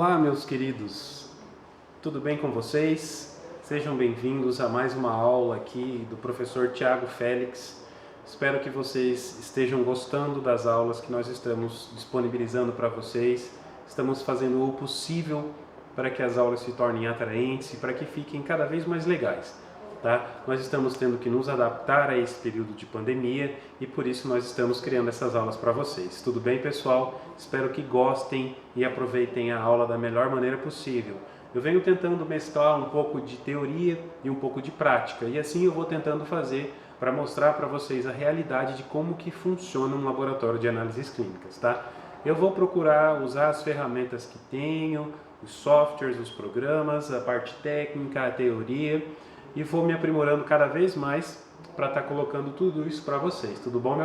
Olá, meus queridos, tudo bem com vocês? Sejam bem-vindos a mais uma aula aqui do professor Tiago Félix. Espero que vocês estejam gostando das aulas que nós estamos disponibilizando para vocês. Estamos fazendo o possível para que as aulas se tornem atraentes e para que fiquem cada vez mais legais. Tá? Nós estamos tendo que nos adaptar a esse período de pandemia e por isso nós estamos criando essas aulas para vocês. Tudo bem, pessoal? Espero que gostem e aproveitem a aula da melhor maneira possível. Eu venho tentando mesclar um pouco de teoria e um pouco de prática e assim eu vou tentando fazer para mostrar para vocês a realidade de como que funciona um laboratório de análises clínicas, tá? Eu vou procurar usar as ferramentas que tenho, os softwares, os programas, a parte técnica, a teoria, e vou me aprimorando cada vez mais para estar colocando tudo isso para vocês. Tudo bom,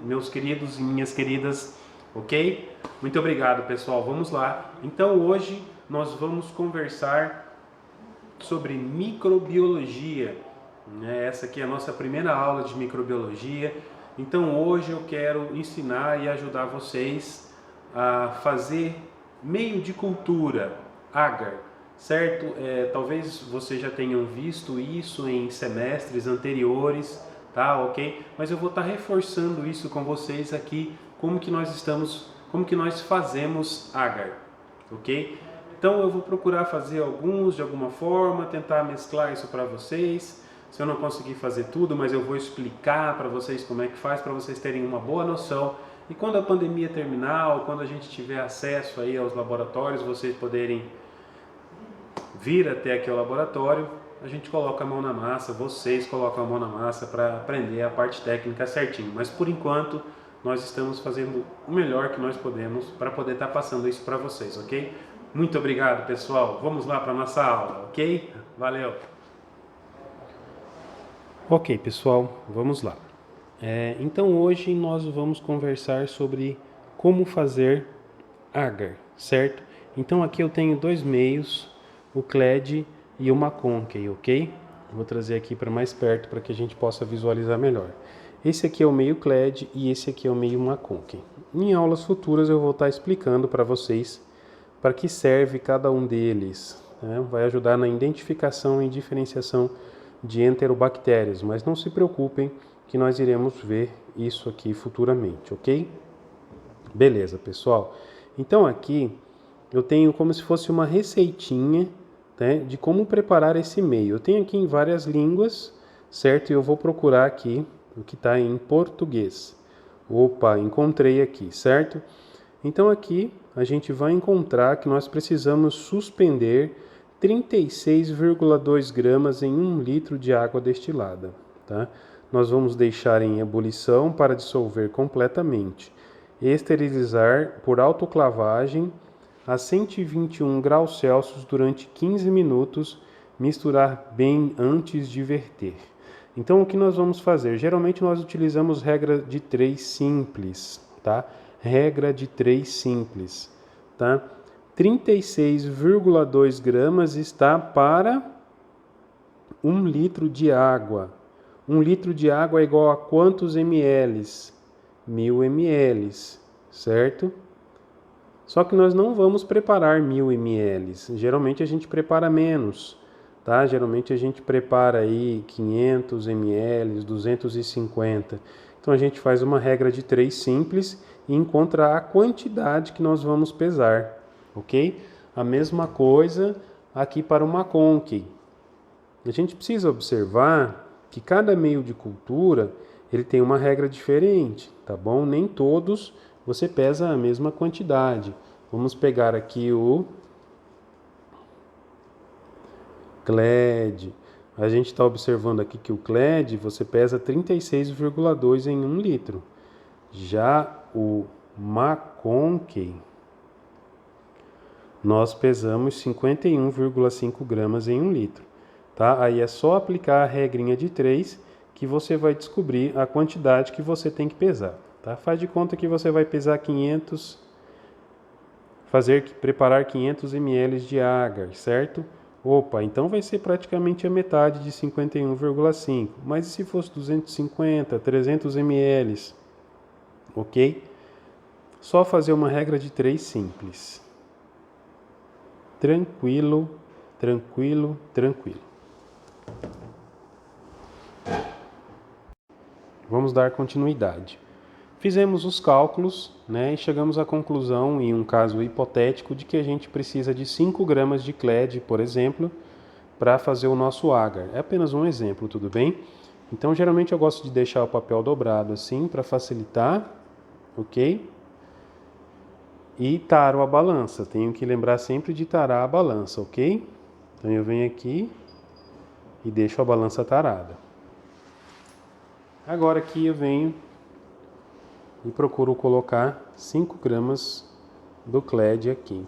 meus queridos e minhas queridas? Ok? Muito obrigado, pessoal. Vamos lá. Então, hoje nós vamos conversar sobre microbiologia. Essa aqui é a nossa primeira aula de microbiologia. Então, hoje eu quero ensinar e ajudar vocês a fazer meio de cultura, agar. Certo? Talvez vocês já tenham visto isso em semestres anteriores, tá? Ok? Mas eu vou estar reforçando isso com vocês aqui, como que nós fazemos agar, ok? Então eu vou procurar fazer alguns de alguma forma, tentar mesclar isso para vocês. Se eu não conseguir fazer tudo, mas eu vou explicar para vocês como é que faz, para vocês terem uma boa noção. E quando a pandemia terminar, ou quando a gente tiver acesso aí aos laboratórios, vocês poderem vir até aqui ao laboratório, a gente coloca a mão na massa, vocês colocam a mão na massa para aprender a parte técnica certinho. Mas por enquanto, nós estamos fazendo o melhor que nós podemos para poder estar passando isso para vocês, ok? Muito obrigado, pessoal. Vamos lá para a nossa aula, ok? Valeu! Ok, pessoal, vamos lá. Então hoje nós vamos conversar sobre como fazer agar, certo? Então aqui eu tenho dois meios, o CLED e o McConkey, ok? Vou trazer aqui para mais perto para que a gente possa visualizar melhor. Esse aqui é o meio CLED e esse aqui é o meio McConkey. Em aulas futuras eu vou estar explicando para vocês para que serve cada um deles, né? Vai ajudar na identificação e diferenciação de enterobactérias, mas não se preocupem que nós iremos ver isso aqui futuramente, ok? Beleza, pessoal. Então aqui eu tenho como se fosse uma receitinha, né, de como preparar esse meio. Eu tenho aqui em várias línguas, certo? E eu vou procurar aqui o que está em português. Opa, encontrei aqui, certo? Então aqui a gente vai encontrar que nós precisamos suspender 36,2 gramas em 1 litro de água destilada, tá? Nós vamos deixar em ebulição para dissolver completamente. Esterilizar por autoclavagem a 121 graus Celsius durante 15 minutos, misturar bem antes de verter. Então o que nós vamos fazer? Geralmente nós utilizamos regra de 3 simples, tá? Regra de 3 simples, tá? 36,2 gramas está para 1 litro de água. 1 litro de água é igual a quantos ml? 1000 ml, certo? Só que nós não vamos preparar 1000 ml. Geralmente a gente prepara menos, tá? Geralmente a gente prepara aí 500 ml, 250. Então a gente faz uma regra de 3 simples e encontra a quantidade que nós vamos pesar, ok? A mesma coisa aqui para o McConkey. A gente precisa observar que cada meio de cultura ele tem uma regra diferente, tá bom? Nem todos você pesa a mesma quantidade. Vamos pegar aqui o CLED. A gente está observando aqui que o CLED você pesa 36,2 em 1 litro. Já o McConkey nós pesamos 51,5 gramas em 1 litro. Tá? Aí é só aplicar a regrinha de 3 que você vai descobrir a quantidade que você tem que pesar. Tá? Faz de conta que você vai pesar preparar 500 ml de agar, certo? Opa, então vai ser praticamente a metade de 51,5. Mas e se fosse 250, 300 ml? Ok? Só fazer uma regra de 3 simples. tranquilo, tranquilo, tranquilo. Vamos dar continuidade. Fizemos os cálculos, né, e chegamos à conclusão, em um caso hipotético, de que a gente precisa de 5 gramas de CLED, por exemplo, para fazer o nosso agar. É apenas um exemplo, tudo bem? Então, geralmente eu gosto de deixar o papel dobrado assim, para facilitar, ok? E taro a balança. Tenho que lembrar sempre de tarar a balança, ok? Então eu venho aqui e deixo a balança tarada. Agora aqui eu venho e procuro colocar 5 gramas do CLED aqui.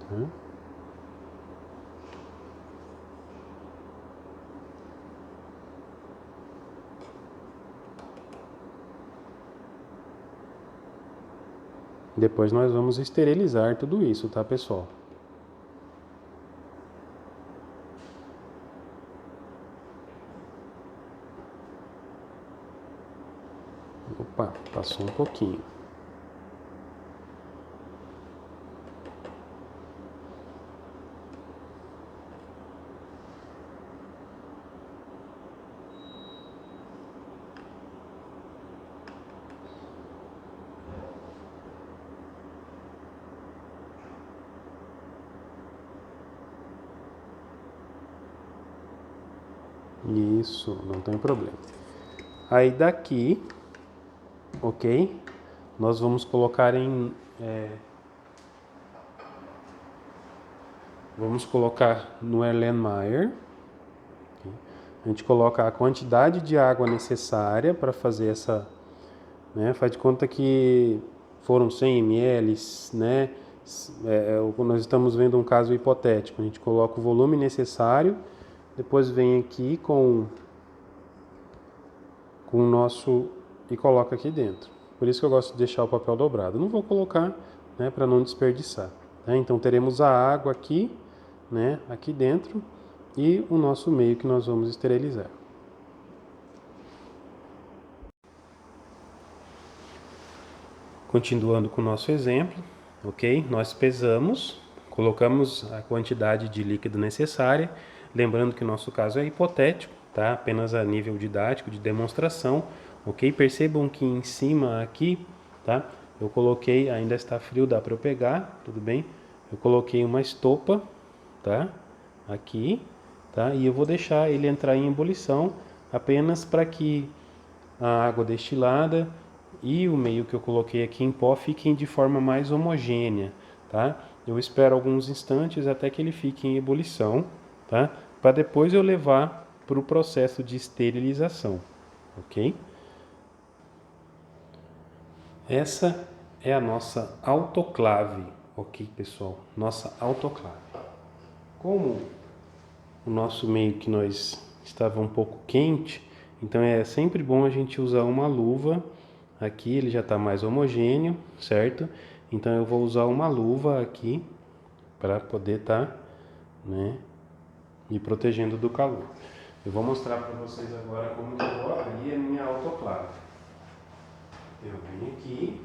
Tá? Depois nós vamos esterilizar tudo isso, tá, pessoal? Opa, passou um pouquinho. Isso, não tem problema. Aí daqui, ok? Nós vamos colocar vamos colocar no Erlenmeyer. A gente coloca a quantidade de água necessária para fazer essa, né? Faz de conta que foram 100 ml, né? Nós estamos vendo um caso hipotético. A gente coloca o volume necessário, depois vem aqui com o nosso e coloca aqui dentro. Por isso que eu gosto de deixar o papel dobrado. Não vou colocar, né, para não desperdiçar. Né? Então teremos a água aqui, né, aqui dentro e o nosso meio que nós vamos esterilizar. Continuando com o nosso exemplo, ok? Nós pesamos, colocamos a quantidade de líquido necessária, lembrando que o nosso caso é hipotético, tá? Apenas a nível didático, de demonstração, ok? Percebam que em cima aqui, tá? Eu coloquei, ainda está frio, dá para eu pegar, tudo bem? Eu coloquei uma estopa, tá? Aqui, tá? E eu vou deixar ele entrar em ebulição apenas para que a água destilada e o meio que eu coloquei aqui em pó fiquem de forma mais homogênea, tá? Eu espero alguns instantes até que ele fique em ebulição, tá? Para depois eu levar para o processo de esterilização, ok? Essa é a nossa autoclave, ok, pessoal? Nossa autoclave. Como o nosso meio que nós estava um pouco quente, então é sempre bom a gente usar uma luva. Aqui ele já está mais homogêneo, certo? Então eu vou usar uma luva aqui para poder estar, né, me protegendo do calor. Eu vou mostrar para vocês agora como que eu vou abrir a minha autoclave. Eu venho aqui,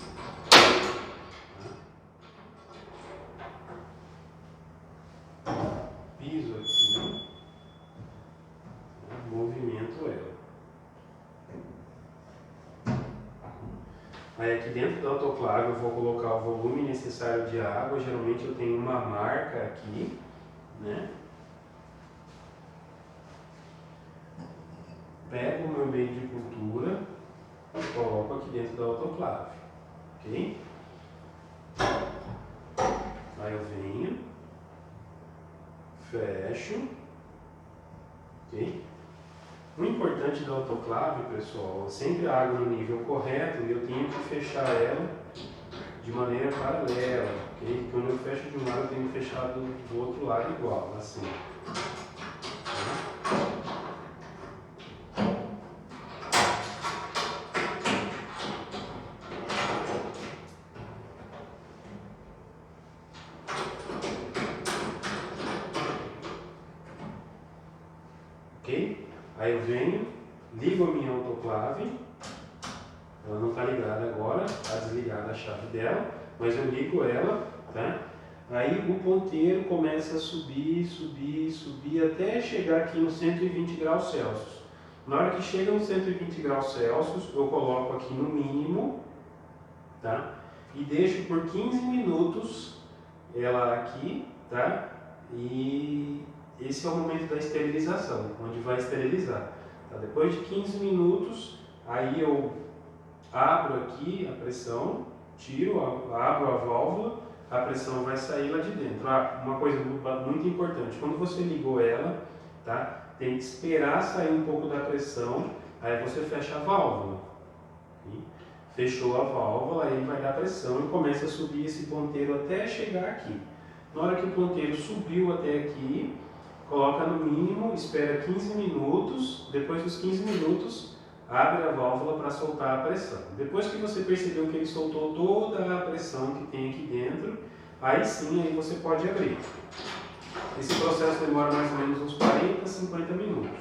piso aqui, movimento ela. Aí aqui dentro da autoclave eu vou colocar o volume necessário de água. Geralmente eu tenho uma marca aqui, né? Pego o meu meio de cultura e coloco aqui dentro da autoclave, ok? Aí eu venho, fecho, ok? O importante da autoclave, pessoal, é sempre a água no nível correto e eu tenho que fechar ela de maneira paralela, ok? Quando eu fecho de um lado, eu tenho que fechar do outro lado igual, assim. Ok? Aí eu venho, ligo a minha autoclave, ela não está ligada agora, está desligada a chave dela. mas eu ligo ela, tá? Aí o ponteiro começa a subir, subir, subir até chegar aqui nos 120 graus Celsius. Na hora que chega nos 120 graus Celsius, eu coloco aqui no mínimo, tá? E deixo por 15 minutos ela aqui, tá? E esse é o momento da esterilização, onde vai esterilizar. Tá? Depois de 15 minutos, aí eu abro aqui a pressão, tiro, abro a válvula, a pressão vai sair lá de dentro. Uma coisa muito importante, quando você ligou ela, tá? Tem que esperar sair um pouco da pressão, aí você fecha a válvula. Fechou a válvula, aí vai dar pressão e começa a subir esse ponteiro até chegar aqui. Na hora que o ponteiro subiu até aqui, coloca no mínimo, espera 15 minutos, depois dos 15 minutos, abre a válvula para soltar a pressão. Depois que você percebeu que ele soltou toda a pressão que tem aqui dentro, aí sim aí você pode abrir. Esse processo demora mais ou menos uns 40, 50 minutos.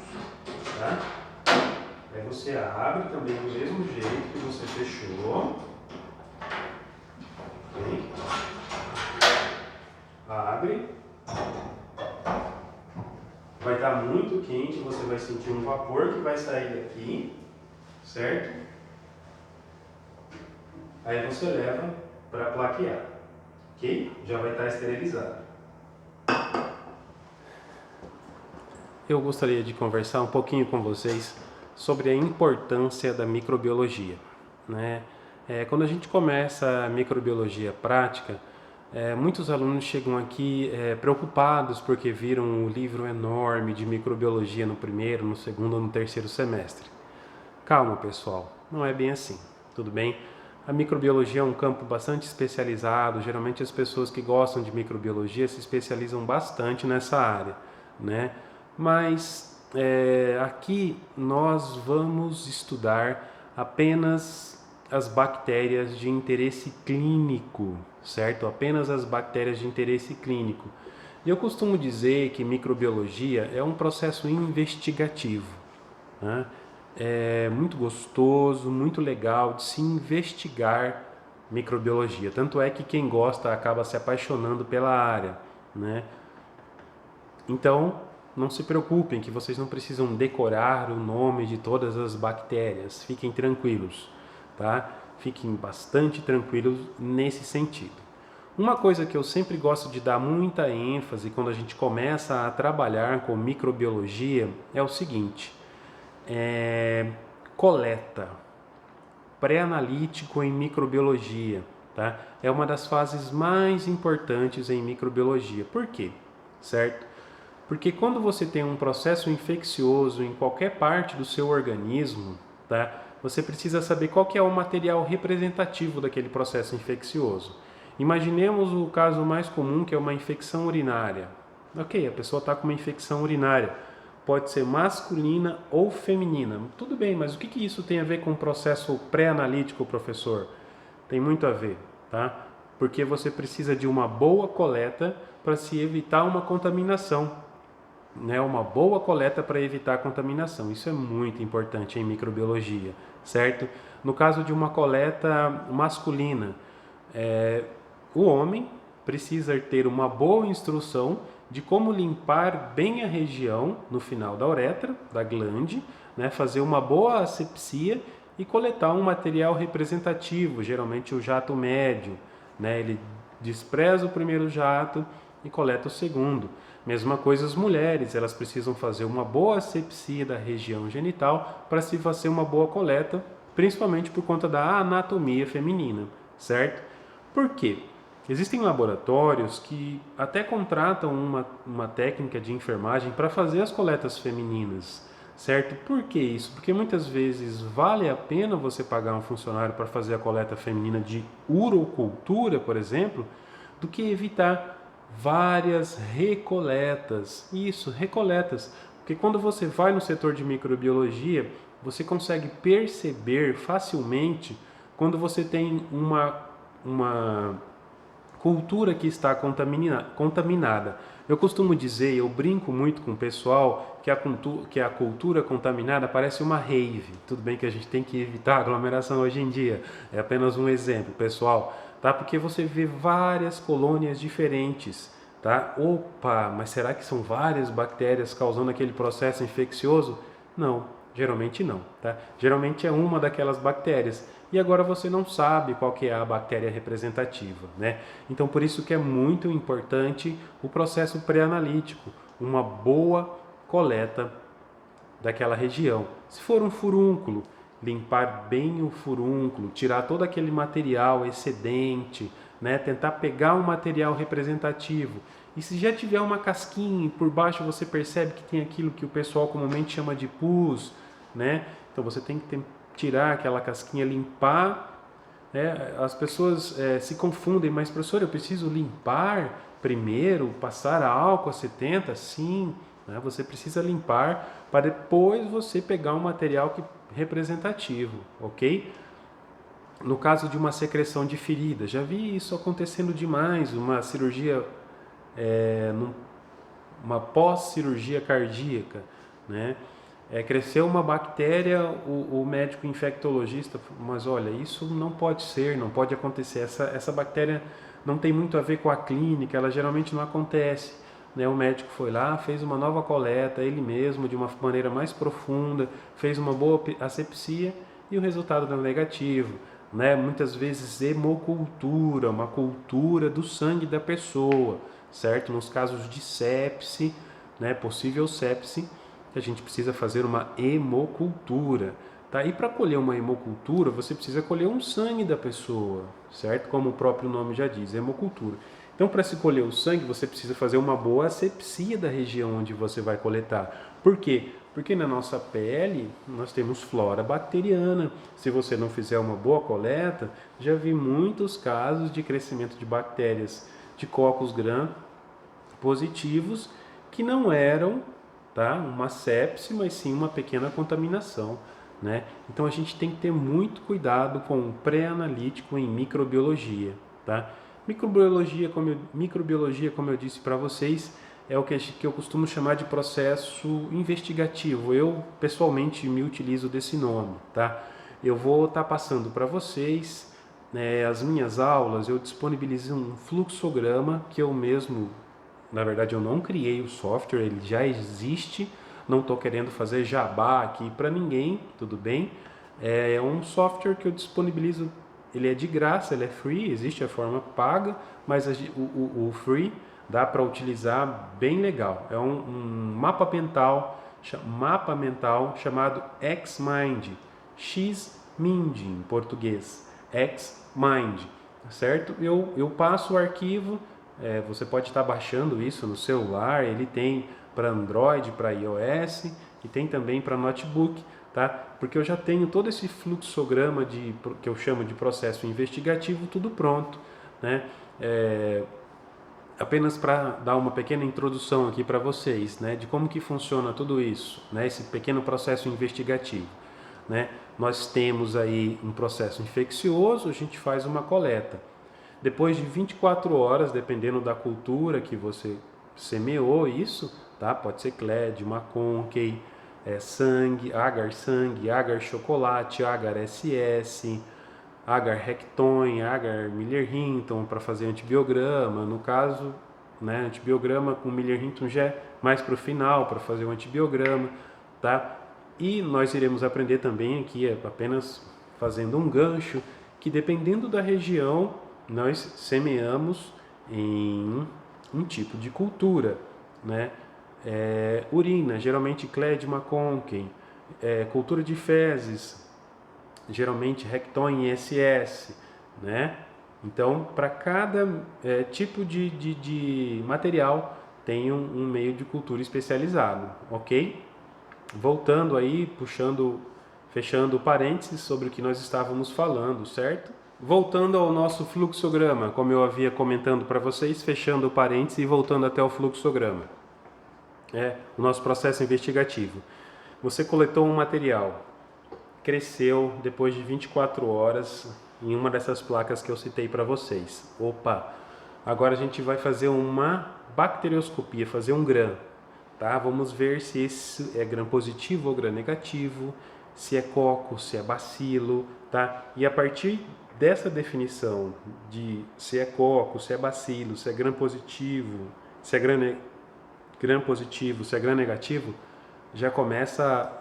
Tá? Aí você abre também do mesmo jeito que você fechou. Okay. Abre. Vai estar muito quente, você vai sentir um vapor que vai sair daqui, certo? Aí você leva para plaquear, ok? Já vai estar esterilizado. Eu gostaria de conversar um pouquinho com vocês sobre a importância da microbiologia, né? Quando a gente começa a microbiologia prática, muitos alunos chegam aqui preocupados porque viram um livro enorme de microbiologia no primeiro, no segundo ou no terceiro semestre. Calma, pessoal, não é bem assim, tudo bem? A microbiologia é um campo bastante especializado, geralmente as pessoas que gostam de microbiologia se especializam bastante nessa área, né? Mas aqui nós vamos estudar apenas as bactérias de interesse clínico, certo? Apenas as bactérias de interesse clínico. E eu costumo dizer que microbiologia é um processo investigativo, né? É muito gostoso, muito legal de se investigar microbiologia. Tanto é que quem gosta acaba se apaixonando pela área, né? Então, não se preocupem que vocês não precisam decorar o nome de todas as bactérias. Fiquem tranquilos, tá? Fiquem bastante tranquilos nesse sentido. Uma coisa que eu sempre gosto de dar muita ênfase quando a gente começa a trabalhar com microbiologia é o seguinte: coleta, pré-analítico em microbiologia, tá? É uma das fases mais importantes em microbiologia. Por quê? Certo? Porque quando você tem um processo infeccioso em qualquer parte do seu organismo, tá? Você precisa saber qual que é o material representativo daquele processo infeccioso. Imaginemos o caso mais comum, que é uma infecção urinária. Ok, a pessoa está com uma infecção urinária. Pode ser masculina ou feminina. Tudo bem, mas o que isso tem a ver com o processo pré-analítico, professor? Tem muito a ver, tá? Porque você precisa de uma boa coleta para se evitar uma contaminação. Né, uma boa coleta para evitar a contaminação. Isso é muito importante em microbiologia, certo? No caso de uma coleta masculina, o homem precisa ter uma boa instrução de como limpar bem a região no final da uretra, da glande, né, fazer uma boa asepsia e coletar um material representativo, geralmente o jato médio, né? Ele despreza o primeiro jato e coleta o segundo. Mesma coisa as mulheres, elas precisam fazer uma boa asepsia da região genital para se fazer uma boa coleta, principalmente por conta da anatomia feminina, certo? Por quê? Existem laboratórios que até contratam uma técnica de enfermagem para fazer as coletas femininas, certo? Por que isso? Porque muitas vezes vale a pena você pagar um funcionário para fazer a coleta feminina de urocultura, por exemplo, do que evitar várias recoletas. Isso, recoletas. Porque quando você vai no setor de microbiologia, você consegue perceber facilmente quando você tem uma cultura que está contaminada. Eu costumo dizer, eu brinco muito com o pessoal, que a cultura contaminada parece uma rave. Tudo bem que a gente tem que evitar a aglomeração hoje em dia, é apenas um exemplo, pessoal. tá? Porque você vê várias colônias diferentes, tá? Opa, mas será que são várias bactérias causando aquele processo infeccioso? Não, geralmente não, tá? Geralmente é uma daquelas bactérias. E agora você não sabe qual que é a bactéria representativa, né? Então por isso que é muito importante o processo pré-analítico, uma boa coleta daquela região. Se for um furúnculo, limpar bem o furúnculo, tirar todo aquele material excedente, né? Tentar pegar um material representativo. E se já tiver uma casquinha e por baixo você percebe que tem aquilo que o pessoal comumente chama de pus, né? Então você tem que tirar aquela casquinha, limpar, né? As pessoas se confundem, mas professor, eu preciso limpar primeiro, passar álcool a 70? Sim, né? Você precisa limpar para depois você pegar um material representativo, ok? No caso de uma secreção de ferida, já vi isso acontecendo demais, uma cirurgia, uma pós-cirurgia cardíaca, né? Cresceu uma bactéria, o médico infectologista, mas olha, isso não pode ser, não pode acontecer, essa bactéria não tem muito a ver com a clínica, ela geralmente não acontece, né? O médico foi lá, fez uma nova coleta, ele mesmo, de uma maneira mais profunda, fez uma boa asepsia e o resultado deu negativo, né? Muitas vezes hemocultura, uma cultura do sangue da pessoa, certo? Nos casos de sepse, né? Possível sepse, a gente precisa fazer uma hemocultura, tá? E para colher uma hemocultura, você precisa colher um sangue da pessoa, certo? Como o próprio nome já diz, hemocultura. Então, para se colher o sangue, você precisa fazer uma boa asepsia da região onde você vai coletar. Por quê? Porque na nossa pele nós temos flora bacteriana. Se você não fizer uma boa coleta, já vi muitos casos de crescimento de bactérias de Coccus gram positivos que não eram, tá, uma sepse, mas sim uma pequena contaminação, né? Então a gente tem que ter muito cuidado com o pré-analítico em microbiologia, tá? Microbiologia, como eu disse para vocês, é o que eu costumo chamar de processo investigativo. Eu pessoalmente me utilizo desse nome, tá? Eu vou estar passando para vocês, né, as minhas aulas. Eu disponibilizo um fluxograma que eu mesmo, na verdade, eu não criei o software, ele já existe. Não estou querendo fazer jabá aqui para ninguém, tudo bem? É um software que eu disponibilizo, ele é de graça, ele é free, existe a forma paga, mas o free dá para utilizar bem legal. É um mapa mental chamado Xmind, Xmind em português, Xmind, certo? Eu passo o arquivo. Você pode estar baixando isso no celular, ele tem para Android, para iOS e tem também para notebook, tá? Porque eu já tenho todo esse fluxograma que eu chamo de processo investigativo, tudo pronto, né? Apenas para dar uma pequena introdução aqui para vocês, né, de como que funciona tudo isso, né, esse pequeno processo investigativo, né? Nós temos aí um processo infeccioso, a gente faz uma coleta. Depois de 24 horas, dependendo da cultura que você semeou isso, tá? Pode ser Clédio, McConkey, sangue, agar chocolate, agar SS, agar Recton, agar Miller-Hinton para fazer antibiograma. No caso, né, antibiograma com Miller-Hinton já é mais para o final, para fazer o antibiograma, tá? E nós iremos aprender também aqui, apenas fazendo um gancho, que dependendo da região, nós semeamos em um tipo de cultura, né? Urina, geralmente Clédio McConkey, cultura de fezes, geralmente Recton e SS, né? Então, para cada tipo de material tem um meio de cultura especializado, ok? Voltando aí, fechando o parênteses sobre o que nós estávamos falando, certo? Voltando ao nosso fluxograma, como eu havia comentando para vocês, fechando o parênteses e voltando até o fluxograma. O nosso processo investigativo. Você coletou um material, cresceu depois de 24 horas em uma dessas placas que eu citei para vocês. Opa, agora a gente vai fazer uma bacterioscopia, fazer um gram, tá? Vamos ver se esse é gram positivo ou gram negativo, se é coco, se é bacilo, tá? E a partir dessa definição de se é coco, se é bacilo, se é gram positivo, se é gram positivo, se é gram negativo, já começa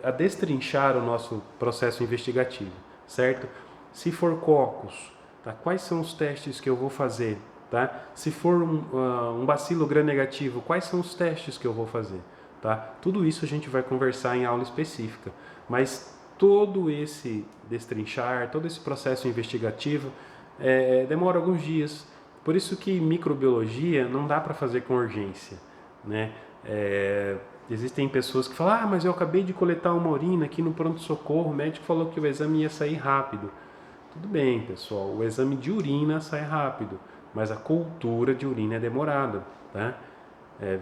a destrinchar o nosso processo investigativo, certo? Se for cocos, tá? Quais são os testes que eu vou fazer? Tá? Se for um bacilo gram negativo, quais são os testes que eu vou fazer? Tá? Tudo isso a gente vai conversar em aula específica, mas todo esse destrinchar, todo esse processo investigativo demora alguns dias. Por isso que microbiologia não dá para fazer com urgência, né? Existem pessoas que falam, mas eu acabei de coletar uma urina aqui no pronto-socorro, o médico falou que o exame ia sair rápido. Tudo bem, pessoal, o exame de urina sai rápido, mas a cultura de urina é demorada, tá?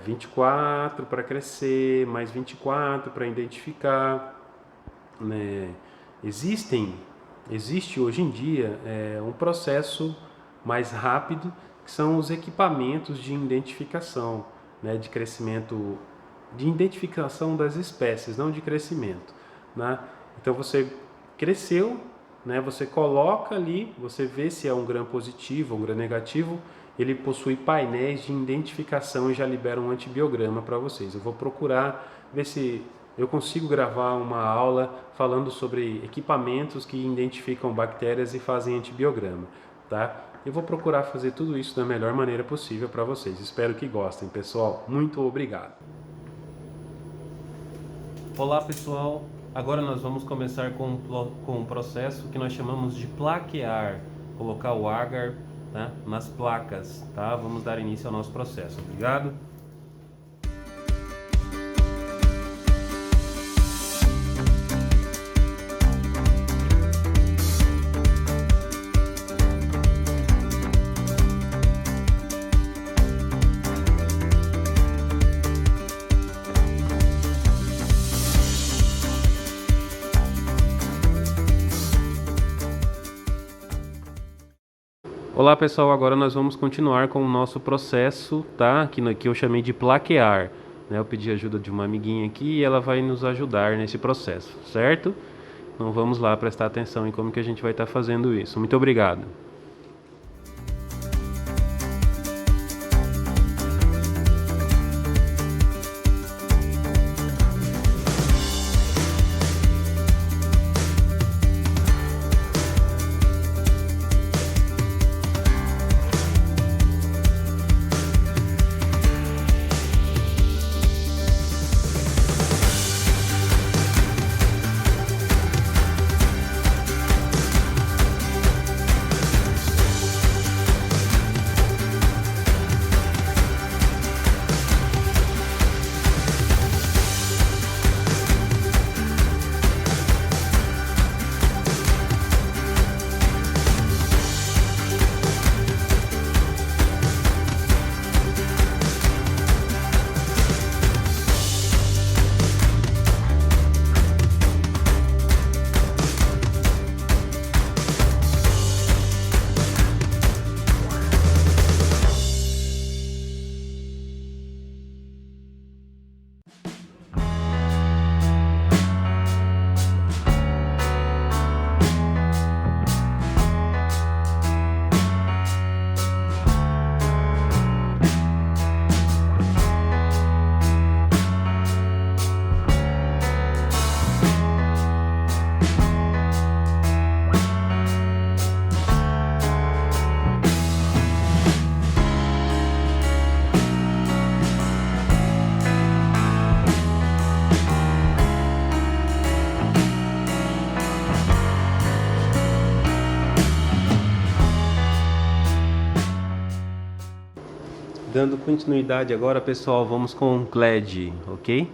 24 para crescer, mais 24 para identificar, né? Existe hoje em dia um processo mais rápido, que são os equipamentos de identificação, né, de crescimento, de identificação das espécies, não de crescimento, né? Então você cresceu, né, você coloca ali, você vê se é um gram positivo ou um gram negativo, ele possui painéis de identificação e já libera um antibiograma para vocês. Eu vou procurar ver se eu consigo gravar uma aula falando sobre equipamentos que identificam bactérias e fazem antibiograma, tá? Eu vou procurar fazer tudo isso da melhor maneira possível para vocês. Espero que gostem, pessoal. Muito obrigado. Olá, pessoal. Agora nós vamos começar com um processo que nós chamamos de plaquear. Colocar o agar, tá, nas placas, tá? Vamos dar início ao nosso processo. Obrigado. Olá, pessoal, agora nós vamos continuar com o nosso processo, tá? Que eu chamei de plaquear, né? Eu pedi ajuda de uma amiguinha aqui e ela vai nos ajudar nesse processo, certo? Então vamos lá prestar atenção em como que a gente vai estar fazendo isso. Muito obrigado. Dando continuidade agora, pessoal, vamos com o GLAD, ok?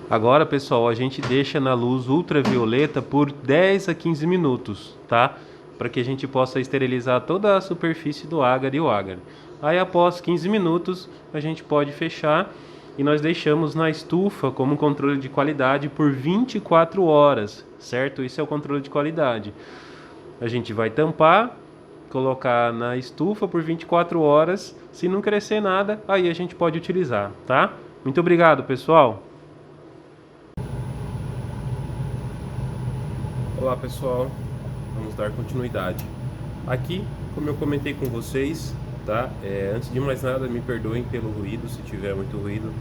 Agora, pessoal, a gente deixa na luz ultravioleta por 10 a 15 minutos, tá? Para que a gente possa esterilizar toda a superfície do agar e o agar. Aí, após 15 minutos, a gente pode fechar e nós deixamos na estufa como controle de qualidade por 24 horas, certo? Isso é o controle de qualidade. A gente vai tampar, colocar na estufa por 24 horas. Se não crescer nada, aí a gente pode utilizar, tá? Muito obrigado, pessoal! Olá, pessoal! Vamos dar continuidade. Aqui, como eu comentei com vocês, tá? Antes de mais nada, me perdoem pelo ruído, se tiver muito ruído.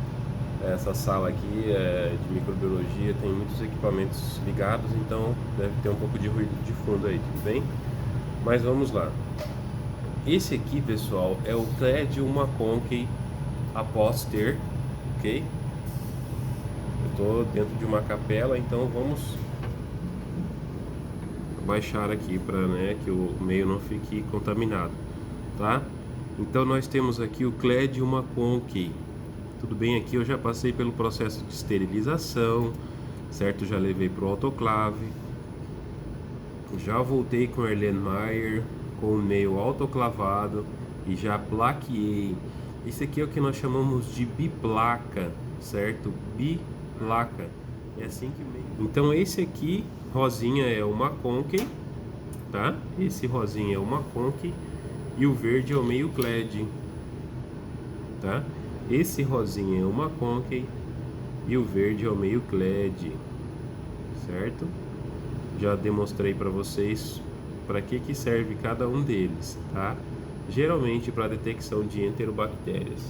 Essa sala aqui de microbiologia, tem muitos equipamentos ligados, então deve ter um pouco de ruído de fundo aí, tudo bem? Mas vamos lá. Esse aqui, pessoal, é o Cladium maconchi Aposter, ok? Eu estou dentro de uma capela, então vamos baixar aqui para, né, que o meio não fique contaminado, tá? Então nós temos aqui o Cladium maconchi. Tudo bem, aqui eu já passei pelo processo de esterilização, certo? Já levei para o autoclave, já voltei com o Erlenmeyer com o meio autoclavado e já plaqueei. Esse aqui é o que nós chamamos de biplaca, certo? Biplaca, é assim que meio. Então esse aqui, rosinha, é o maconchi, tá? Esse rosinha é o maconchi e o verde é o meio clad, tá? Esse rosinha é o maconchi e o verde é o meio clad, certo? Já demonstrei para vocês para que serve cada um deles, tá? Geralmente para detecção de enterobactérias.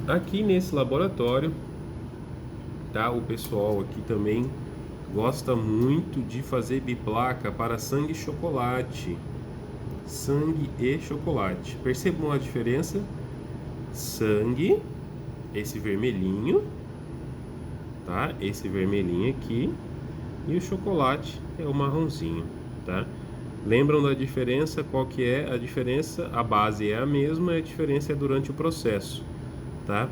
Aqui nesse laboratório, tá? O pessoal aqui também gosta muito de fazer biplaca para sangue e chocolate. Sangue e chocolate. Percebam a diferença? Sangue, esse vermelhinho, tá? Esse vermelhinho aqui, e o chocolate é o marronzinho, tá? Lembram da diferença? Qual que é a diferença? A base é a mesma, a diferença é durante o processo, tá?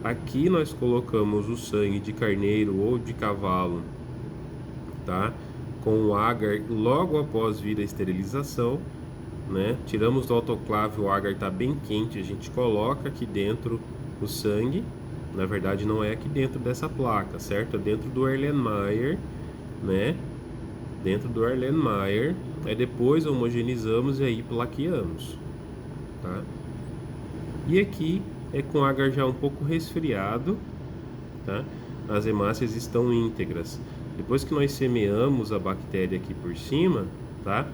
Aqui nós colocamos o sangue de carneiro ou de cavalo, tá? Com o agar logo após vir a esterilização, né? Tiramos do autoclave, o agar está bem quente, a gente coloca aqui dentro o sangue. Na verdade não é aqui dentro dessa placa, certo? É dentro do Erlenmeyer, né? Dentro do Erlenmeyer. Aí depois homogeneizamos e aí plaqueamos, tá? E aqui é com o agar já um pouco resfriado, tá? As hemácias estão íntegras. Depois que nós semeamos a bactéria aqui por cima, tá?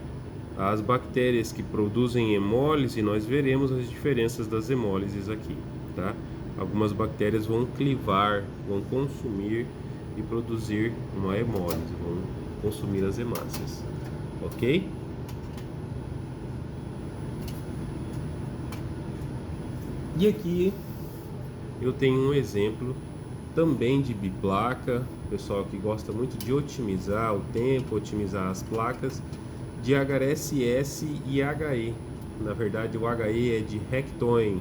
As bactérias que produzem hemólise, nós veremos as diferenças das hemólises aqui, tá? Algumas bactérias vão clivar, vão consumir e produzir uma hemólise, vão consumir as hemácias, ok? E aqui eu tenho um exemplo também de biplaca, pessoal que gosta muito de otimizar o tempo, otimizar as placas, de HSS e HE. Na verdade o HE é de Hectoin,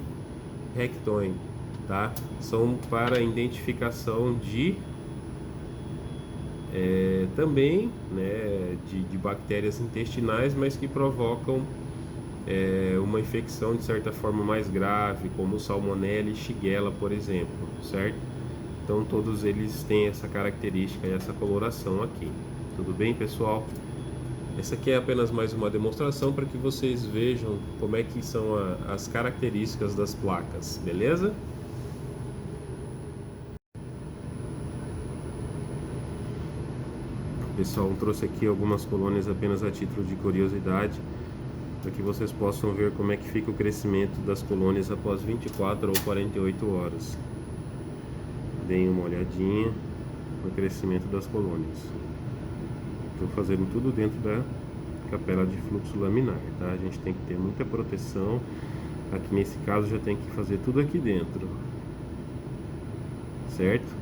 tá? São para identificação de também, né, de bactérias intestinais, mas que provocam uma infecção de certa forma mais grave, como Salmonella e Shigella, por exemplo, certo? Então todos eles têm essa característica e essa coloração aqui. Tudo bem, pessoal? Essa aqui é apenas mais uma demonstração para que vocês vejam como é que são as características das placas, beleza? Pessoal, trouxe aqui algumas colônias apenas a título de curiosidade, para que vocês possam ver como é que fica o crescimento das colônias após 24 ou 48 horas. Deem uma olhadinha no crescimento das colônias. Estou fazendo tudo dentro da capela de fluxo laminar, tá? A gente tem que ter muita proteção. Aqui nesse caso já tem que fazer tudo aqui dentro, certo?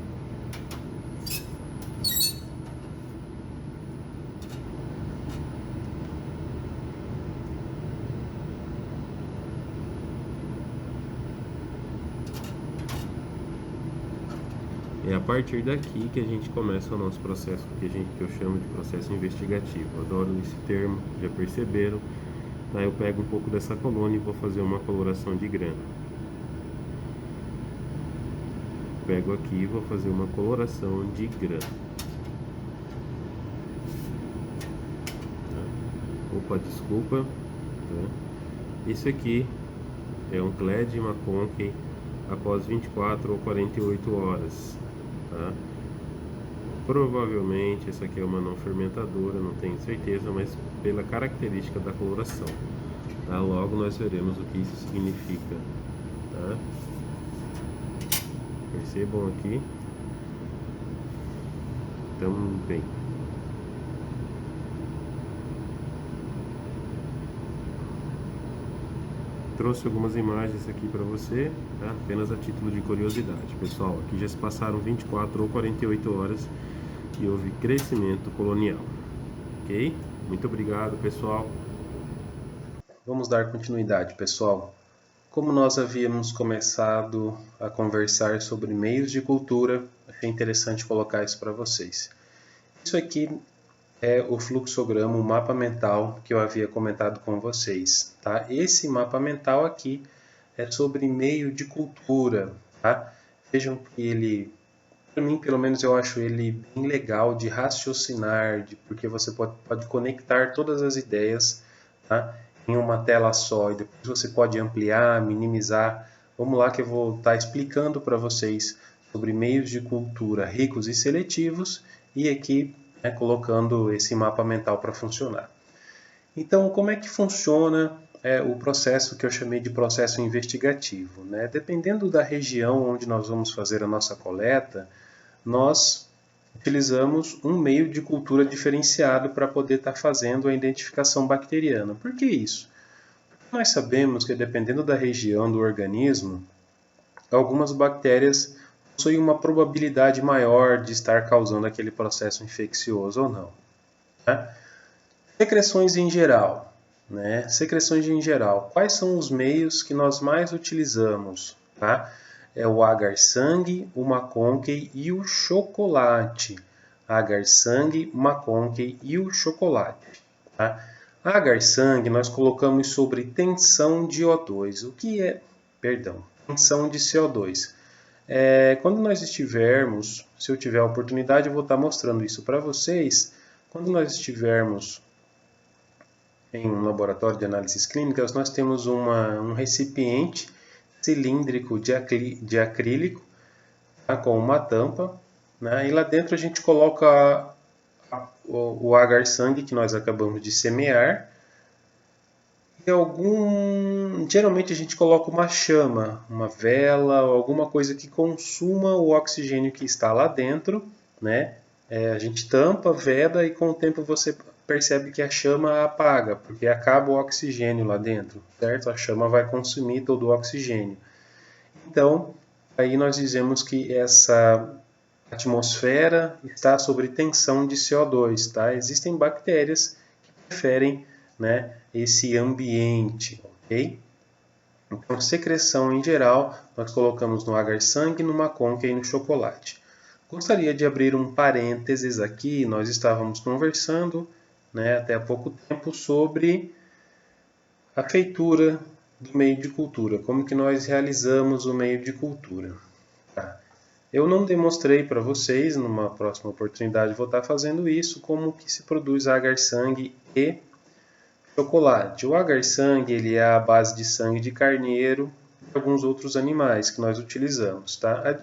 É a partir daqui que a gente começa o nosso processo, que eu chamo de processo investigativo. Adoro esse termo, já perceberam? Tá, eu pego um pouco dessa colônia e vou fazer uma coloração de grana. Pego aqui e vou fazer uma coloração de grana. Tá? Opa, desculpa. Tá? Isso aqui é um Clad McConkey após 24 ou 48 horas. Tá? Provavelmente essa aqui é uma não fermentadora, não tenho certeza, mas pela característica da coloração. Tá? Logo nós veremos o que isso significa. Tá? Percebam aqui. Também. Trouxe algumas imagens aqui para você, tá? Apenas a título de curiosidade. Pessoal, aqui já se passaram 24 ou 48 horas e houve crescimento colonial. Ok? Muito obrigado, pessoal. Vamos dar continuidade, pessoal. Como nós havíamos começado a conversar sobre meios de cultura, achei interessante colocar isso para vocês. Isso aqui é o fluxograma, o mapa mental que eu havia comentado com vocês. Tá? Esse mapa mental aqui é sobre meio de cultura. Tá? Vejam que ele, para mim pelo menos eu acho ele bem legal de raciocinar, porque você pode conectar todas as ideias, tá? Em uma tela só, e depois você pode ampliar, minimizar. Vamos lá que eu vou estar explicando para vocês sobre meios de cultura ricos e seletivos, e aqui colocando esse mapa mental para funcionar. Então, como é que funciona o processo que eu chamei de processo investigativo? Né? Dependendo da região onde nós vamos fazer a nossa coleta, nós utilizamos um meio de cultura diferenciado para poder estar fazendo a identificação bacteriana. Por que isso? Porque nós sabemos que, dependendo da região do organismo, algumas bactérias possuem uma probabilidade maior de estar causando aquele processo infeccioso ou não. Né? Secreções em geral. Né? Secreções em geral. Quais são os meios que nós mais utilizamos? Tá? É o agar-sangue, o McConkey e o chocolate. Agar-sangue, McConkey e o chocolate. Tá? Agar-sangue nós colocamos sobre tensão de O2. O que é? Perdão, tensão de CO2. Quando nós estivermos, se eu tiver a oportunidade, eu vou estar mostrando isso para vocês. Quando nós estivermos em um laboratório de análises clínicas, nós temos um recipiente cilíndrico de acrílico, tá, com uma tampa, né, e lá dentro a gente coloca o agar-sangue que nós acabamos de semear. Geralmente a gente coloca uma chama, uma vela, alguma coisa que consuma o oxigênio que está lá dentro, né? A gente tampa, veda e com o tempo você percebe que a chama apaga, porque acaba o oxigênio lá dentro, certo? A chama vai consumir todo o oxigênio. Então, aí nós dizemos que essa atmosfera está sob tensão de CO2, tá? Existem bactérias que preferem, né, esse ambiente, ok? Então, secreção em geral, nós colocamos no agar-sangue, no McConkey e no chocolate. Gostaria de abrir um parênteses aqui, nós estávamos conversando, né, até há pouco tempo sobre a feitura do meio de cultura, como que nós realizamos o meio de cultura. Tá? Eu não demonstrei para vocês, numa próxima oportunidade vou estar fazendo isso, como que se produz agar-sangue e chocolate. O agar-sangue ele é a base de sangue de carneiro e alguns outros animais que nós utilizamos. Tá?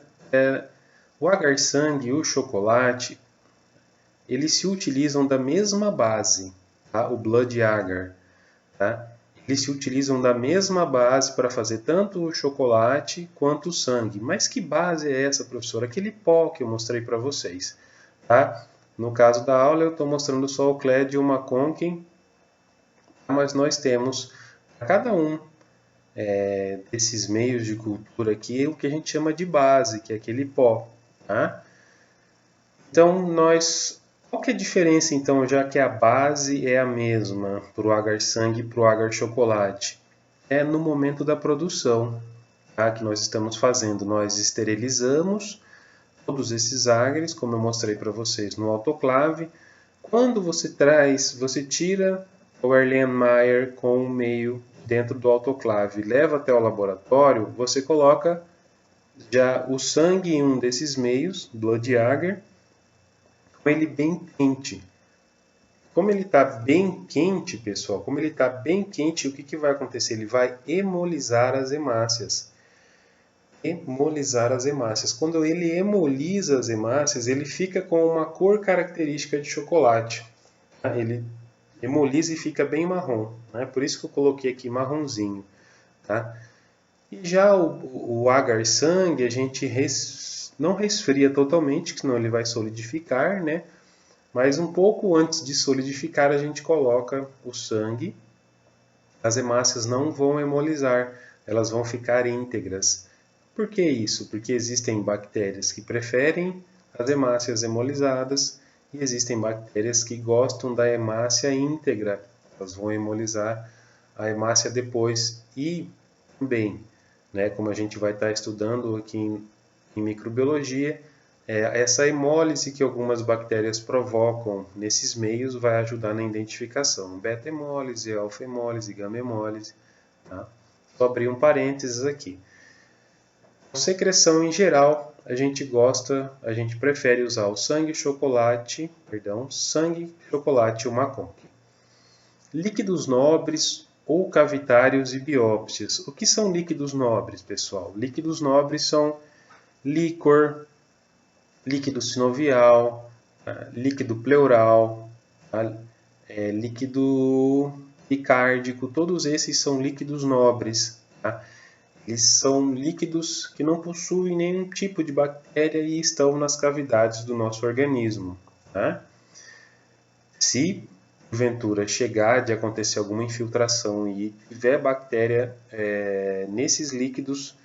O agar-sangue e o chocolate, eles se utilizam da mesma base, tá? O blood agar. Tá? Eles se utilizam da mesma base para fazer tanto o chocolate quanto o sangue. Mas que base é essa, professor? Aquele pó que eu mostrei para vocês. Tá? No caso da aula, eu estou mostrando só o Clad e o McConkey, mas nós temos para cada um desses meios de cultura aqui o que a gente chama de base, que é aquele pó. Tá? Então, qual que é a diferença, então, já que a base é a mesma para o agar-sangue e para o agar-chocolate? É no momento da produção, tá, que nós estamos fazendo. Nós esterilizamos, todos esses agres, como eu mostrei para vocês no autoclave. Quando você tira o Erlenmeyer com o meio dentro do autoclave e leva até o laboratório, você coloca já o sangue em um desses meios, Blood Agar, com ele bem quente. Como ele está bem quente, pessoal, como ele está bem quente, o que vai acontecer? Ele vai hemolizar as hemácias. Hemolizar as hemácias. Quando ele hemoliza as hemácias, ele fica com uma cor característica de chocolate. Ele hemoliza e fica bem marrom. Né? Por isso que eu coloquei aqui marronzinho. Tá? E já o agar sangue, a gente não resfria totalmente, senão ele vai solidificar, né? Mas um pouco antes de solidificar, a gente coloca o sangue. As hemácias não vão hemolizar, elas vão ficar íntegras. Por que isso? Porque existem bactérias que preferem as hemácias hemolizadas e existem bactérias que gostam da hemácia íntegra. Elas vão hemolizar a hemácia depois. E também, né, como a gente vai estar estudando aqui em microbiologia, essa hemólise que algumas bactérias provocam nesses meios vai ajudar na identificação. Beta-hemólise, alfa-hemólise, gama-hemólise. Tá? Só abrir um parênteses aqui. Secreção em geral, a gente prefere usar o sangue, chocolate e o Maconk. Líquidos nobres ou cavitários e biópsias. O que são líquidos nobres, pessoal? Líquidos nobres são líquor, líquido sinovial, líquido pleural, líquido picárdico, todos esses são líquidos nobres. Tá? Eles são líquidos que não possuem nenhum tipo de bactéria e estão nas cavidades do nosso organismo. Tá? Se porventura chegar de acontecer alguma infiltração e tiver bactéria nesses líquidos,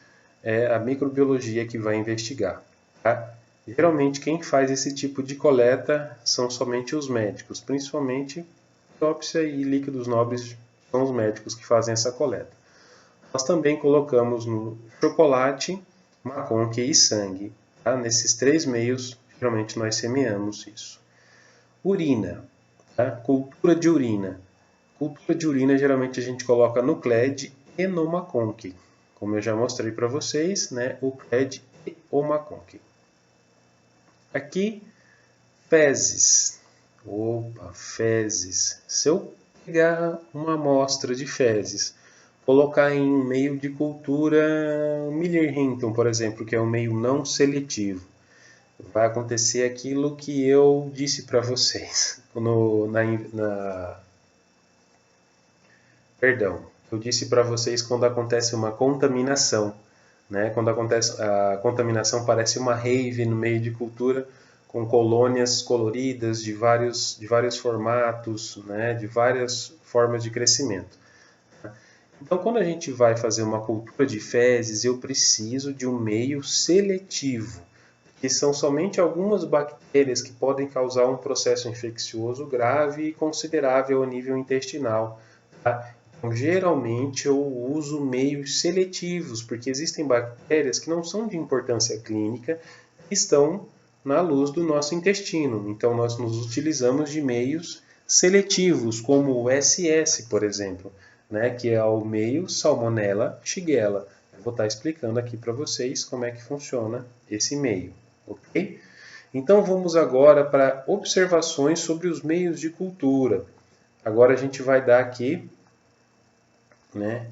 é a microbiologia que vai investigar. Tá? Geralmente quem faz esse tipo de coleta são somente os médicos, principalmente biópsia e líquidos nobres são os médicos que fazem essa coleta. Nós também colocamos no chocolate, Maconk e sangue. Tá? Nesses 3 meios, geralmente nós semeamos isso. Urina. Tá? Cultura de urina. Cultura de urina geralmente a gente coloca no CLED e no Maconk. Como eu já mostrei para vocês, né? O CLED e o Maconk. Aqui, fezes. Opa, fezes. Se eu pegar uma amostra de fezes, colocar em um meio de cultura Miller-Hinton, por exemplo, que é um meio não seletivo, vai acontecer aquilo que eu disse para vocês. Eu disse para vocês quando acontece uma contaminação. Né? Quando acontece a contaminação, parece uma rave no meio de cultura, com colônias coloridas de vários formatos, né? De várias formas de crescimento. Então, quando a gente vai fazer uma cultura de fezes, eu preciso de um meio seletivo, que são somente algumas bactérias que podem causar um processo infeccioso grave e considerável a nível intestinal. Tá? Então, geralmente eu uso meios seletivos, porque existem bactérias que não são de importância clínica, que estão na luz do nosso intestino. Então, nós nos utilizamos de meios seletivos, como o SS, por exemplo, né, que é o meio Salmonella Shigella. Eu vou estar explicando aqui para vocês como é que funciona esse meio, ok? Então, vamos agora para observações sobre os meios de cultura. Agora a gente vai dar aqui, né,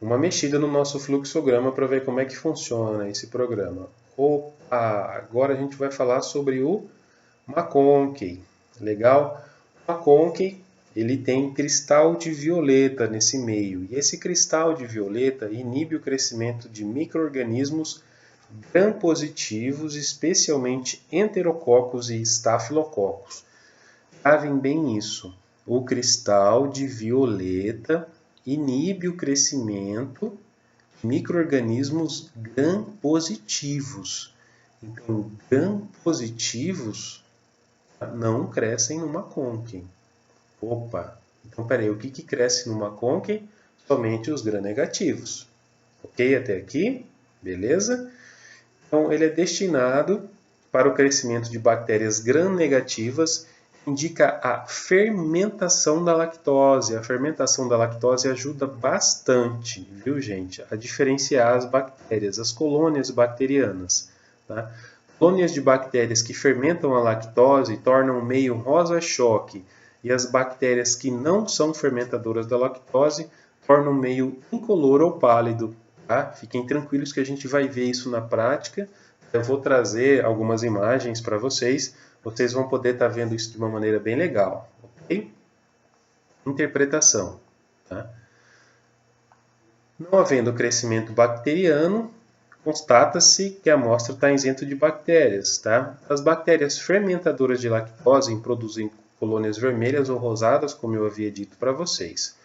uma mexida no nosso fluxograma para ver como é que funciona esse programa. Opa, agora a gente vai falar sobre o Maconk. Legal? O Maconk, ele tem cristal de violeta nesse meio. E esse cristal de violeta inibe o crescimento de micro-organismos gram-positivos, especialmente enterococos e estafilococos. Gravem bem isso. O cristal de violeta inibe o crescimento de micro-organismos gram-positivos. Então, gram-positivos não crescem numa Maconk. Opa! Então, peraí, o que cresce numa Maconk? Somente os gram-negativos. Ok até aqui? Beleza? Então, ele é destinado para o crescimento de bactérias gram-negativas indica a fermentação da lactose. A fermentação da lactose ajuda bastante, viu, gente, a diferenciar as bactérias, as colônias bacterianas. Tá? Colônias de bactérias que fermentam a lactose tornam o meio rosa-choque, e as bactérias que não são fermentadoras da lactose tornam o meio incolor ou pálido. Tá? Fiquem tranquilos que a gente vai ver isso na prática. Eu vou trazer algumas imagens para vocês. Vocês vão poder estar vendo isso de uma maneira bem legal. Ok? Interpretação. Tá? Não havendo crescimento bacteriano, constata-se que a amostra está isenta de bactérias. Tá? As bactérias fermentadoras de lactose produzem colônias vermelhas ou rosadas, como eu havia dito para vocês.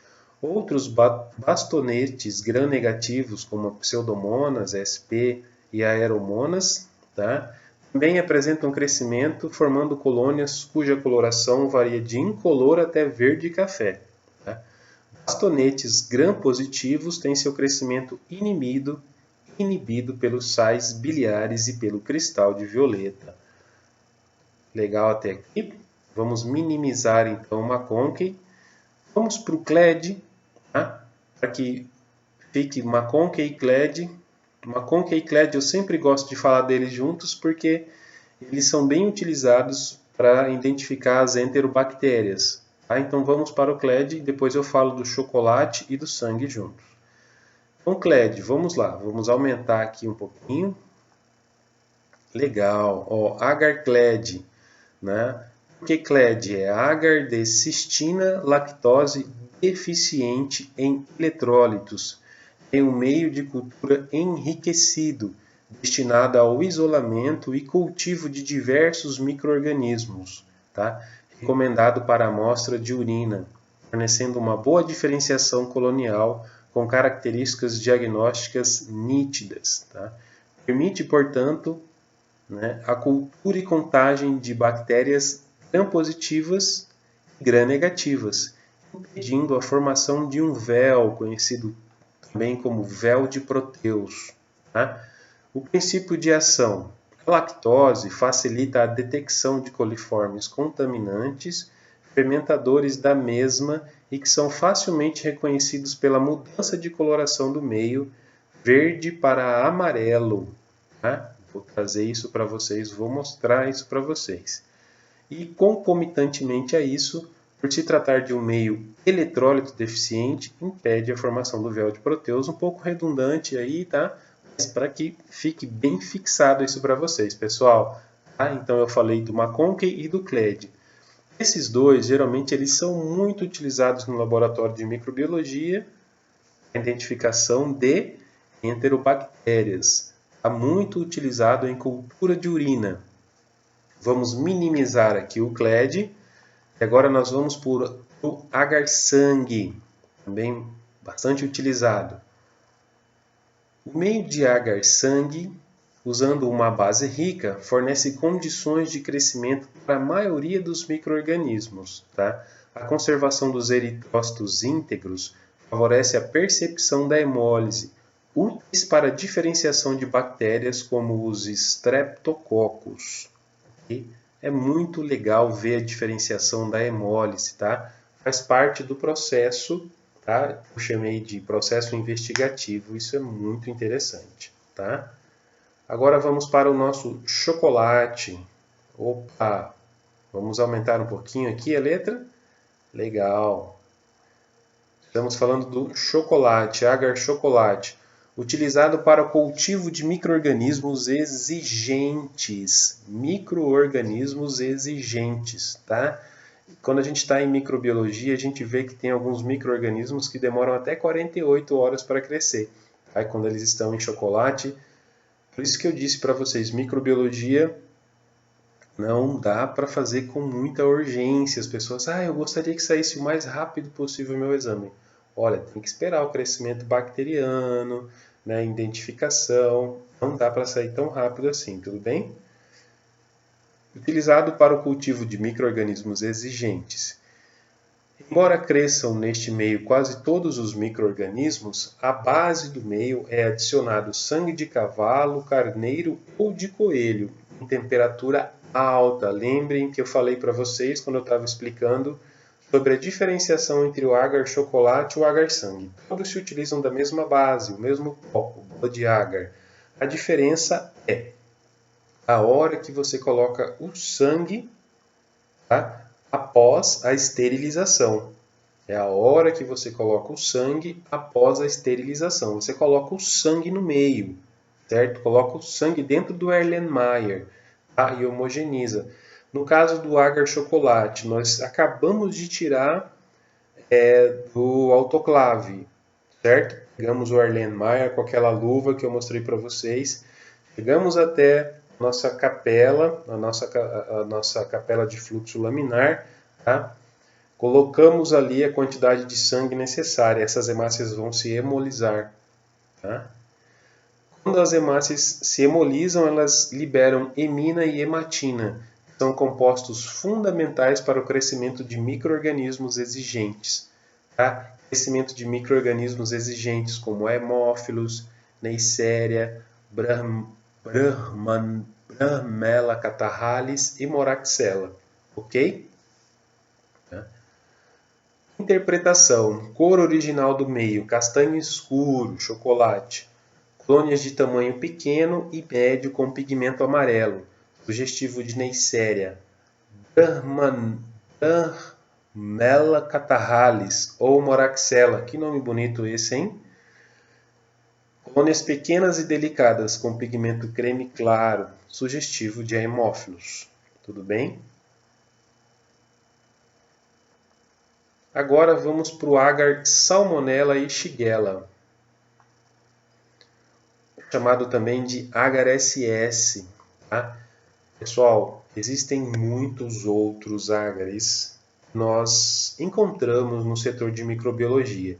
Outros bastonetes gram-negativos, como a Pseudomonas, SP e Aeromonas, tá? Também apresentam crescimento, formando colônias cuja coloração varia de incolor até verde café. Tá? Bastonetes gram-positivos têm seu crescimento inibido pelos sais biliares e pelo cristal de violeta. Legal até aqui? Vamos minimizar então o McConkey. Vamos para o CLED, tá? Para que fique McConkey e CLED. McConkey e CLED eu sempre gosto de falar deles juntos porque eles são bem utilizados para identificar as enterobactérias. Tá? Então vamos para o CLED e depois eu falo do chocolate e do sangue juntos. Então CLED, vamos lá, vamos aumentar aqui um pouquinho. Legal, ó, agar-CLED, né? O que CLED é? Agar de cistina lactose deficiente em eletrólitos. Tem um meio de cultura enriquecido, destinado ao isolamento e cultivo de diversos micro-organismos. Tá? Recomendado para amostra de urina, fornecendo uma boa diferenciação colonial com características diagnósticas nítidas. Tá? Permite, portanto, né, a cultura e contagem de bactérias gram-positivas e gram-negativas, impedindo a formação de um véu, conhecido também como véu de Proteus. Tá? O princípio de ação. A lactose facilita a detecção de coliformes contaminantes, fermentadores da mesma e que são facilmente reconhecidos pela mudança de coloração do meio, verde para amarelo. Tá? Vou trazer isso para vocês, vou mostrar isso para vocês. E concomitantemente a isso, por se tratar de um meio eletrólito deficiente, impede a formação do véu de Proteus, um pouco redundante aí, tá? Mas para que fique bem fixado isso para vocês, pessoal. Tá? Então eu falei do McConkey e do CLED. Esses dois, geralmente, eles são muito utilizados no laboratório de microbiologia, a identificação de enterobactérias. Está muito utilizado em cultura de urina. Vamos minimizar aqui o CLED. E agora nós vamos para o agar-sangue, também bastante utilizado. O meio de agar-sangue, usando uma base rica, fornece condições de crescimento para a maioria dos micro-organismos. Tá? A conservação dos eritrócitos íntegros favorece a percepção da hemólise, úteis para a diferenciação de bactérias como os streptococcus. Okay? É muito legal ver a diferenciação da hemólise, tá? Faz parte do processo, tá? Eu chamei de processo investigativo, isso é muito interessante, tá? Agora vamos para o nosso chocolate. Opa! Vamos aumentar um pouquinho aqui a letra. Legal! Estamos falando do chocolate, agar-chocolate, utilizado para o cultivo de micro-organismos exigentes. Micro-organismos exigentes, tá? Quando a gente está em microbiologia, a gente vê que tem alguns micro-organismos que demoram até 48 horas para crescer. Aí, quando eles estão em chocolate, por isso que eu disse para vocês, microbiologia não dá para fazer com muita urgência. As pessoas, eu gostaria que saísse o mais rápido possível o meu exame. Olha, tem que esperar o crescimento bacteriano, né, identificação. Não dá para sair tão rápido assim, tudo bem? Utilizado para o cultivo de micro-organismos exigentes. Embora cresçam neste meio quase todos os micro-organismos, à base do meio é adicionado sangue de cavalo, carneiro ou de coelho. em temperatura alta. Lembrem que eu falei para vocês quando eu estava explicando sobre a diferenciação entre o agar chocolate e o agar sangue. Todos se utilizam da mesma base, o mesmo copo, bola de agar. A diferença é a hora que você coloca o sangue, tá? Após a esterilização. É a hora que você coloca o sangue após a esterilização. Você coloca o sangue no meio, certo? Coloca o sangue dentro do Erlenmeyer, tá? E homogeniza. No caso do agar chocolate, nós acabamos de tirar do autoclave, certo? Pegamos o Erlenmeyer com aquela luva que eu mostrei para vocês. Chegamos até nossa capela, a nossa capela de fluxo laminar, tá? Colocamos ali a quantidade de sangue necessária. Essas hemácias vão se hemolizar. Tá? Quando as hemácias se hemolizam, elas liberam hemina e hematina, que são compostos fundamentais para o crescimento de micro-organismos exigentes. Tá? Crescimento de micro-organismos exigentes como hemófilos, Neisseria, Brahmella catarrhalis e Moraxella. Ok? Interpretação: cor original do meio, castanho escuro, chocolate. Colônias de tamanho pequeno e médio com pigmento amarelo, sugestivo de Neisseria. Brahmella catarrhalis ou Moraxella. Que nome bonito esse, hein? Colônias pequenas e delicadas com pigmento creme claro, sugestivo de hemófilos. Tudo bem? Agora vamos para o agar Salmonella e Shigella, chamado também de agar SS. Tá? Pessoal, existem muitos outros agares que nós encontramos no setor de microbiologia.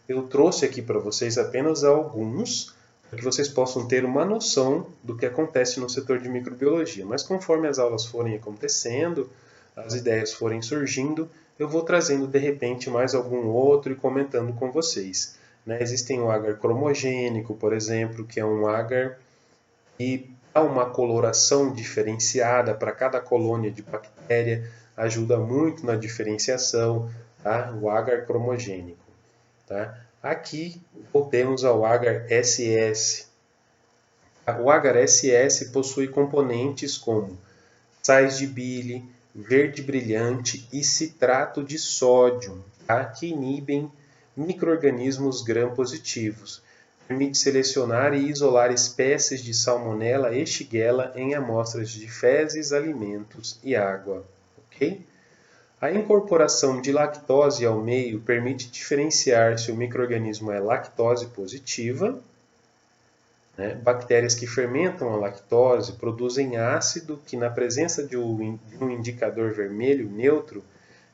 Eu trouxe aqui para vocês apenas alguns, para que vocês possam ter uma noção do que acontece no setor de microbiologia. Mas conforme as aulas forem acontecendo, as ideias forem surgindo, eu vou trazendo de repente mais algum outro e comentando com vocês. Existem o agar cromogênico, por exemplo, que é um agar que dá uma coloração diferenciada para cada colônia de bactéria, ajuda muito na diferenciação, tá? O agar cromogênico. Tá? Aqui voltemos ao agar SS. O agar SS possui componentes como sais de bile, verde brilhante e citrato de sódio, tá? Que inibem micro-organismos gram-positivos. Permite selecionar e isolar espécies de Salmonella e Shigella em amostras de fezes, alimentos e água. Okay? A incorporação de lactose ao meio permite diferenciar se o micro-organismo é lactose positiva. Bactérias que fermentam a lactose produzem ácido que, na presença de um indicador vermelho neutro,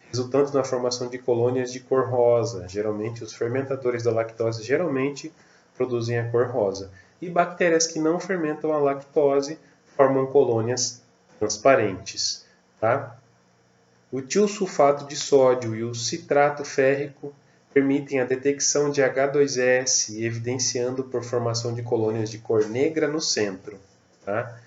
resultando na formação de colônias de cor rosa. Geralmente, os fermentadores da lactose produzem a cor rosa. E bactérias que não fermentam a lactose formam colônias transparentes. Tá? O tiosulfato de sódio e o citrato férrico permitem a detecção de H2S, evidenciando por formação de colônias de cor negra no centro. Tá?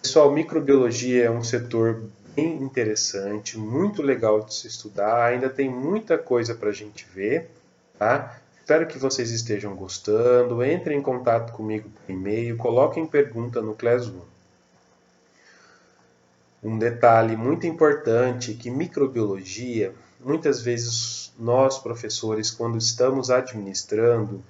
Pessoal, microbiologia é um setor bem interessante, muito legal de se estudar, ainda tem muita coisa para a gente ver. Tá? Espero que vocês estejam gostando, entrem em contato comigo por e-mail, coloquem pergunta no Classroom. Um detalhe muito importante é que microbiologia, muitas vezes nós professores, quando estamos administrando,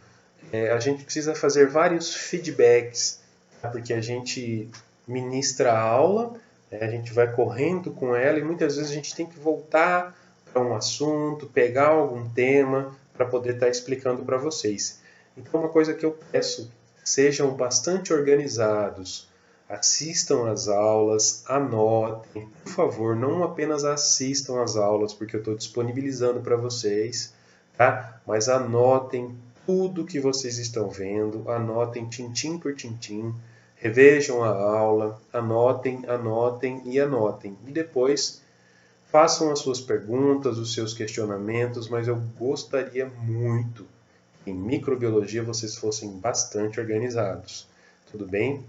a gente precisa fazer vários feedbacks, tá? Porque a gente ministra a aula, a gente vai correndo com ela e muitas vezes a gente tem que voltar para um assunto, pegar algum tema para poder estar explicando para vocês. Então, uma coisa que eu peço, sejam bastante organizados, assistam às aulas, anotem, por favor, não apenas assistam às aulas, porque eu estou disponibilizando para vocês, tá? Mas anotem tudo que vocês estão vendo, anotem tintim por tintim, revejam a aula, anotem, anotem e anotem. E depois façam as suas perguntas, os seus questionamentos, mas eu gostaria muito que em microbiologia vocês fossem bastante organizados. Tudo bem?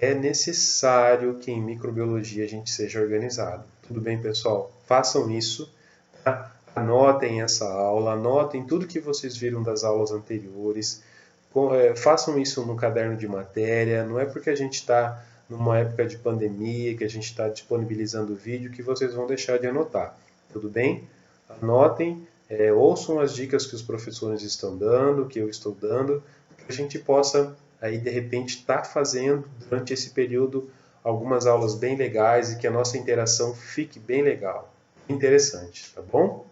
é necessário que em microbiologia a gente seja organizado. Tudo bem, pessoal? Façam isso, tá? Anotem essa aula, anotem tudo que vocês viram das aulas anteriores, façam isso no caderno de matéria. Não é porque a gente está numa época de pandemia, que a gente está disponibilizando o vídeo, que vocês vão deixar de anotar. Tudo bem? Anotem, ouçam as dicas que os professores estão dando, que eu estou dando, para que a gente possa, aí de repente, estar fazendo durante esse período algumas aulas bem legais e que a nossa interação fique bem legal, interessante, tá bom?